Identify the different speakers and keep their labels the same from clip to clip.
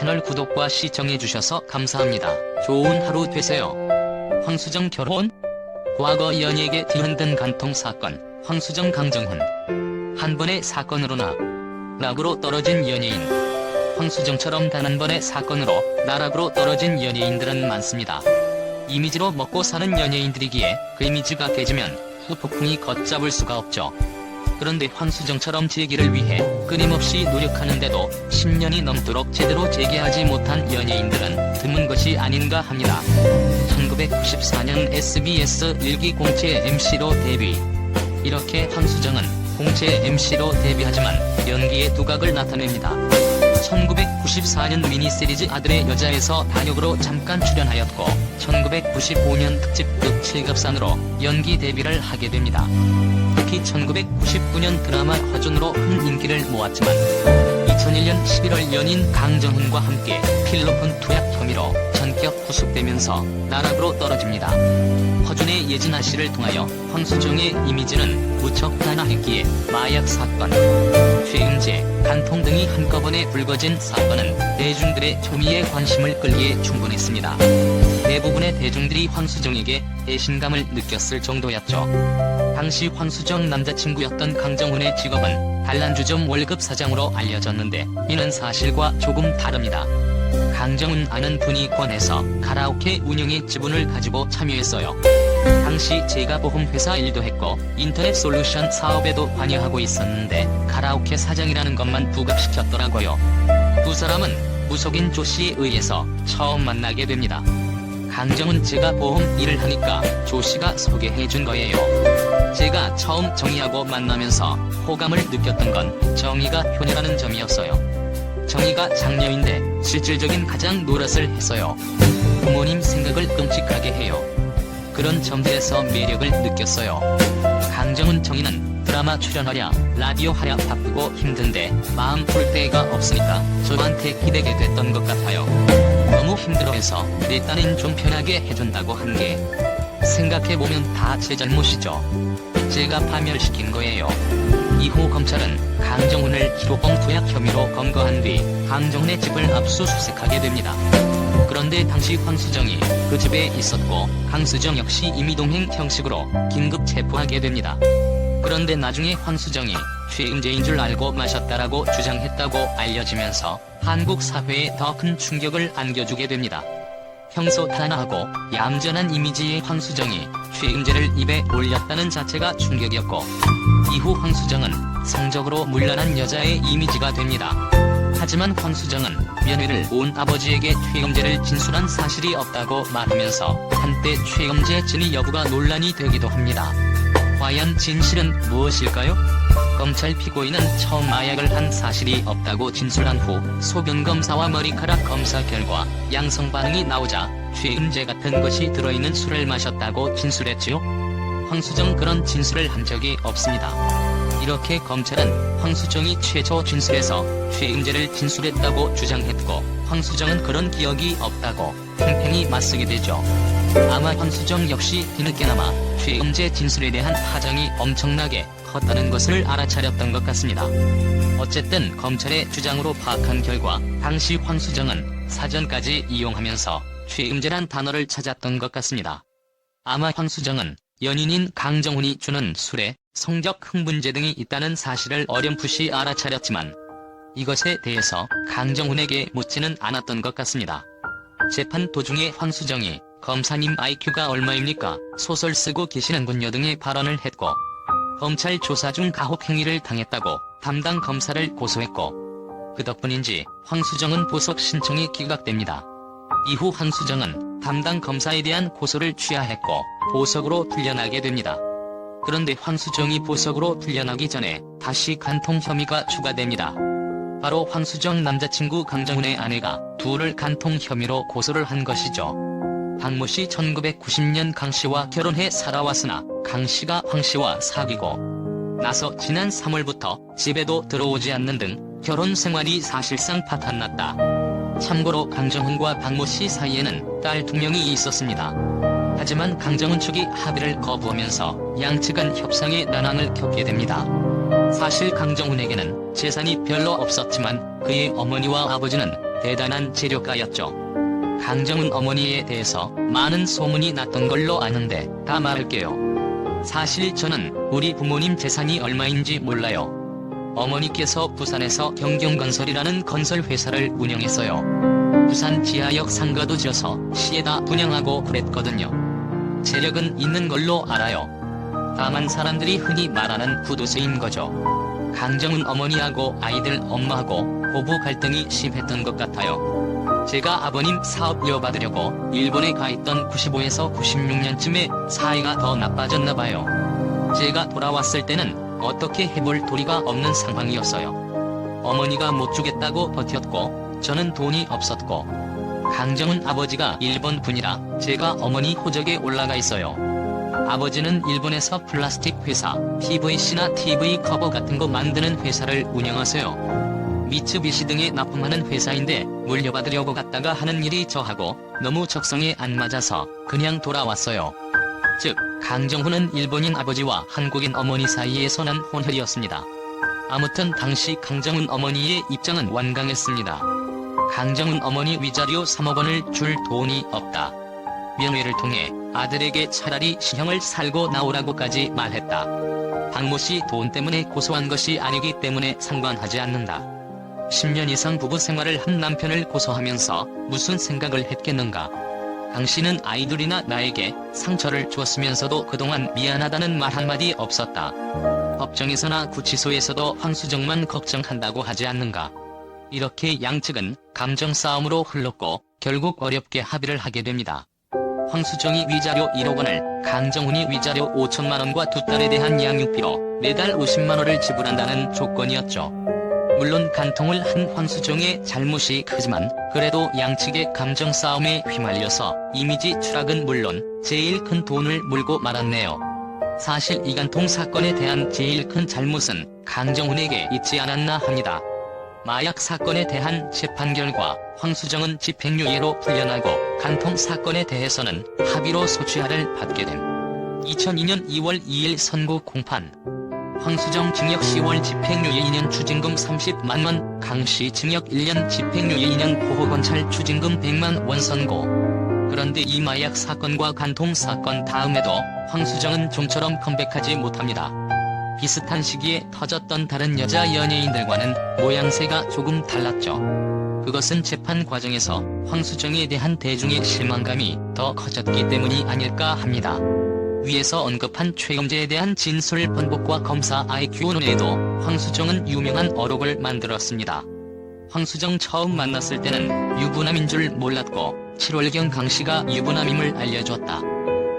Speaker 1: 채널 구독과 시청해주셔서 감사합니다. 좋은 하루 되세요. 황수정 결혼? 과거 연예계 뒤흔든 간통 사건, 황수정 강정훈. 한 번의 사건으로나 나락으로 떨어진 연예인. 황수정처럼 단 한 번의 사건으로 나락으로 떨어진 연예인들은 많습니다. 이미지로 먹고 사는 연예인들이기에 그 이미지가 깨지면 후폭풍이 걷잡을 수가 없죠. 그런데 황수정처럼 재기를 위해 끊임없이 노력하는데도 10년이 넘도록 제대로 재기하지 못한 연예인들은 드문 것이 아닌가 합니다. 1994년 SBS 1기 공채 MC로 데뷔. 이렇게 황수정은 공채 MC로 데뷔하지만 연기의 두각을 나타냅니다. 1994년 미니시리즈 아들의 여자에서 단역으로 잠깐 출연하였고 1995년 특집극 칠갑산으로 연기 데뷔를 하게 됩니다. 특히 1999년 드라마 화존으로 큰 인기를 모았지만 2001년 11월 연인 강정훈과 함께 필로폰 투약 혐의로 전격 구속되면서 나락으로 떨어집니다. 화존의 예진아 씨를 통하여 황수정의 이미지는 무척 단아했기에 마약 사건, 죄음죄, 간통 등이 한꺼번에 불거진 사건은 대중들의 초미의 관심을 끌기에 충분했습니다. 대부분의 대중들이 황수정에게 배신감을 느꼈을 정도였죠. 당시 황수정 남자친구였던 강정훈의 직업은 단란주점 월급 사장으로 알려졌는데 이는 사실과 조금 다릅니다. 강정훈 아는 분이 권해서 가라오케 운영의 지분을 가지고 참여했어요. 당시 제가보험회사 일도 했고 인터넷 솔루션 사업에도 관여하고 있었는데 가라오케 사장이라는 것만 부각시켰더라고요. 두 사람은 무속인 조씨에 의해서 처음 만나게 됩니다. 강정훈 제가 보험 일을 하니까 조씨가 소개해준 거예요. 제가 처음 정희하고 만나면서 호감을 느꼈던 건 정희가 효녀라는 점이었어요. 정희가 장녀인데 실질적인 가장 노릇을 했어요. 부모님 생각을 끔찍하게 해요. 그런 점들에서 매력을 느꼈어요. 강정훈 정희는 드라마 출연하랴 라디오 하랴 바쁘고 힘든데 마음 풀 데가 없으니까 저한테 기대게 됐던 것 같아요. 너무 힘들어해서 내 딴엔 좀 편하게 해준다고 한 게 생각해보면 다 제 잘못이죠. 제가 파멸시킨 거예요. 이후 검찰은 강정훈을 기로범 투약 혐의로 검거한 뒤 강정훈의 집을 압수수색하게 됩니다. 그런데 당시 황수정이 그 집에 있었고 강수정 역시 임의동행 형식으로 긴급 체포하게 됩니다. 그런데 나중에 황수정이 죄음죄인 줄 알고 마셨다라고 주장했다고 알려지면서 한국 사회에 더 큰 충격을 안겨주게 됩니다. 평소 단아하고 얌전한 이미지의 황수정이 죄음죄를 입에 올렸다는 자체가 충격이었고 이후 황수정은 성적으로 문란한 여자의 이미지가 됩니다. 하지만 황수정은 면회를 온 아버지에게 죄음죄를 진술한 사실이 없다고 말하면서 한때 죄음죄 진위 여부가 논란이 되기도 합니다. 과연 진실은 무엇일까요? 검찰 피고인은 처음 마약을 한 사실이 없다고 진술한 후 소변검사와 머리카락 검사 결과 양성 반응이 나오자 죄음죄 같은 것이 들어있는 술을 마셨다고 진술했지요. 황수정 그런 진술을 한 적이 없습니다. 이렇게 검찰은 황수정이 최초 진술에서 죄음죄를 진술했다고 주장했고 황수정은 그런 기억이 없다고 팽팽히 맞서게 되죠. 아마 황수정 역시 뒤늦게나마 죄음죄 진술에 대한 파장이 엄청나게 컸다는 것을 알아차렸던 것 같습니다. 어쨌든 검찰의 주장으로 파악한 결과 당시 황수정은 사전까지 이용하면서 죄음죄란 단어를 찾았던 것 같습니다. 아마 황수정은 연인인 강정훈이 주는 술에 성적 흥분제 등이 있다는 사실을 어렴풋이 알아차렸지만 이것에 대해서 강정훈에게 묻지는 않았던 것 같습니다. 재판 도중에 황수정이 검사님 IQ가 얼마입니까? 소설 쓰고 계시는군요 등의 발언을 했고 검찰 조사 중 가혹행위를 당했다고 담당 검사를 고소했고 그 덕분인지 황수정은 보석 신청이 기각됩니다. 이후 황수정은 담당 검사에 대한 고소를 취하했고 보석으로 풀려나게 됩니다. 그런데 황수정이 보석으로 풀려나기 전에 다시 간통 혐의가 추가됩니다. 바로 황수정 남자친구 강정훈의 아내가 둘을 간통 혐의로 고소를 한 것이죠. 박모씨 1990년 강씨와 결혼해 살아왔으나 강씨가 황씨와 사귀고 나서 지난 3월부터 집에도 들어오지 않는 등 결혼 생활이 사실상 파탄났다. 참고로 강정훈과 박모씨 사이에는 딸 2명이 있었습니다. 하지만 강정훈 측이 합의를 거부하면서 양측은 협상의 난항을 겪게 됩니다. 사실 강정훈에게는 재산이 별로 없었지만 그의 어머니와 아버지는 대단한 재력가였죠. 강정훈 어머니에 대해서 많은 소문이 났던 걸로 아는데 다 말할게요. 사실 저는 우리 부모님 재산이 얼마인지 몰라요. 어머니께서 부산에서 경경건설이라는 건설회사를 운영했어요. 부산 지하역 상가도 지어서 시에다 분양하고 그랬거든요. 재력은 있는 걸로 알아요. 다만 사람들이 흔히 말하는 구두쇠인 거죠. 강정훈 어머니하고 아이들 엄마하고 고부 갈등이 심했던 것 같아요. 제가 아버님 사업 이어받으려고 일본에 가 있던 95에서 96년쯤에 사이가 더 나빠졌나봐요. 제가 돌아왔을 때는 어떻게 해볼 도리가 없는 상황이었어요. 어머니가 못 주겠다고 버텼고 저는 돈이 없었고 강정훈 아버지가 일본 분이라 제가 어머니 호적에 올라가 있어요. 아버지는 일본에서 플라스틱 회사 PVC나 TV 커버 같은 거 만드는 회사를 운영하세요. 미츠비시 등에 납품하는 회사인데 물려받으려고 갔다가 하는 일이 저하고 너무 적성에 안 맞아서 그냥 돌아왔어요. 즉 강정훈은 일본인 아버지와 한국인 어머니 사이에 선한 혼혈이었습니다. 아무튼 당시 강정훈 어머니의 입장은 완강했습니다. 강정훈 어머니 위자료 3억 원을 줄 돈이 없다. 명예를 통해 아들에게 차라리 시형을 살고 나오라고까지 말했다. 박모씨 돈 때문에 고소한 것이 아니기 때문에 상관하지 않는다. 10년 이상 부부 생활을 한 남편을 고소하면서 무슨 생각을 했겠는가. 당신은 아이들이나 나에게 상처를 주었으면서도 그동안 미안하다는 말 한마디 없었다. 법정에서나 구치소에서도 황수정만 걱정한다고 하지 않는가. 이렇게 양측은 감정 싸움으로 흘렀고 결국 어렵게 합의를 하게 됩니다. 황수정이 위자료 1억 원을, 강정훈이 위자료 5천만 원과 두 딸에 대한 양육비로 매달 50만 원을 지불한다는 조건이었죠. 물론 간통을 한 황수정의 잘못이 크지만 그래도 양측의 감정 싸움에 휘말려서 이미지 추락은 물론 제일 큰 돈을 물고 말았네요. 사실 이 간통 사건에 대한 제일 큰 잘못은 강정훈에게 있지 않았나 합니다. 마약 사건에 대한 재판 결과 황수정은 집행유예로 풀려나고 간통 사건에 대해서는 합의로 소취하를 받게 된 2002년 2월 2일 선고 공판. 황수정 징역 10월 집행유예 2년 추징금 30만 원, 강씨 징역 1년 집행유예 2년 포호건찰 추징금 100만 원 선고. 그런데 이 마약 사건과 간통 사건 다음에도 황수정은 좀처럼 컴백하지 못합니다. 비슷한 시기에 터졌던 다른 여자 연예인들과는 모양새가 조금 달랐죠. 그것은 재판 과정에서 황수정에 대한 대중의 실망감이 더 커졌기 때문이 아닐까 합니다. 위에서 언급한 최영재에 대한 진술 번복과 검사 IQ 논의에도 황수정은 유명한 어록을 만들었습니다. 황수정 처음 만났을 때는 유부남인 줄 몰랐고 7월경 강씨가 유부남임을 알려줬다.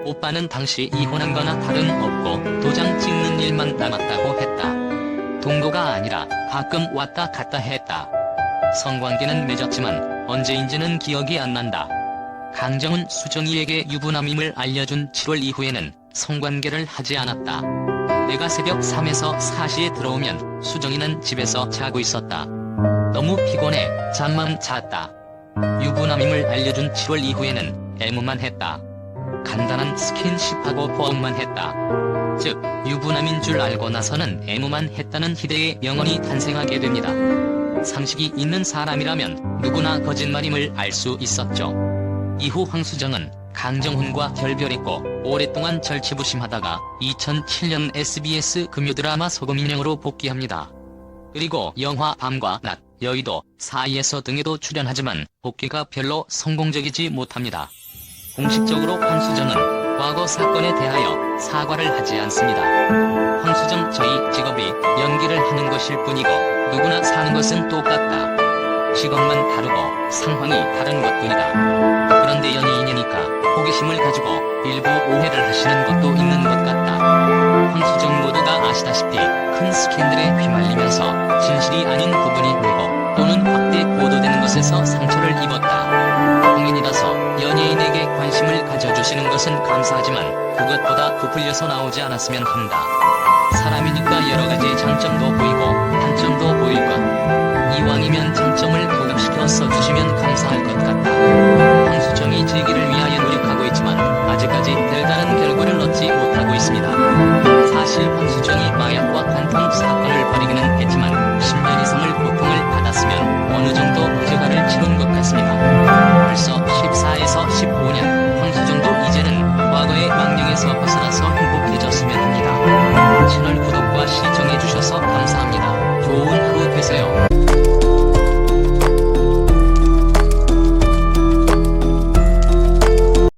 Speaker 1: 오빠는 당시 이혼한 거나 다름없고 도장 찍는 일만 남았다고 했다. 동거가 아니라 가끔 왔다 갔다 했다. 성관계는 맺었지만 언제인지는 기억이 안 난다. 강정훈 수정이에게 유부남임을 알려준 7월 이후에는 성관계를 하지 않았다. 내가 새벽 3에서 4시에 들어오면 수정이는 집에서 자고 있었다. 너무 피곤해 잠만 잤다. 유부남임을 알려준 7월 이후에는 애무만 했다. 간단한 스킨십하고 포옹만 했다. 즉 유부남인 줄 알고 나서는 애무만 했다는 희대의 명언이 탄생하게 됩니다. 상식이 있는 사람이라면 누구나 거짓말임을 알 수 있었죠. 이후 황수정은 강정훈과 결별했고 오랫동안 절치부심하다가 2007년 SBS 금요드라마 소금인형으로 복귀합니다. 그리고 영화 밤과 낮, 여의도, 사이에서 등에도 출연하지만 복귀가 별로 성공적이지 못합니다. 공식적으로 황수정은 과거 사건에 대하여 사과를 하지 않습니다. 황수정 저희 직업이 연기를 하는 것일 뿐이고 누구나 사는 것은 똑같다. 직업만 다르고 상황이 다른 것뿐이다. 그런데 연예인이니까 호기심을 가지고 일부 오해를 하시는 것도 있는 것 같다. 황수정 모두가 아시다시피 큰 스캔들에 휘말리면서 진실이 아닌 부분이 늘고 또는 확대 보도되는 것에서 상처를 입었다. 성인이라서 연예인에게 관심을 가져주시는 것은 감사하지만 그것보다 부풀려서 나오지 않았으면 한다. 사람이니까 여러가지 장점도 보이고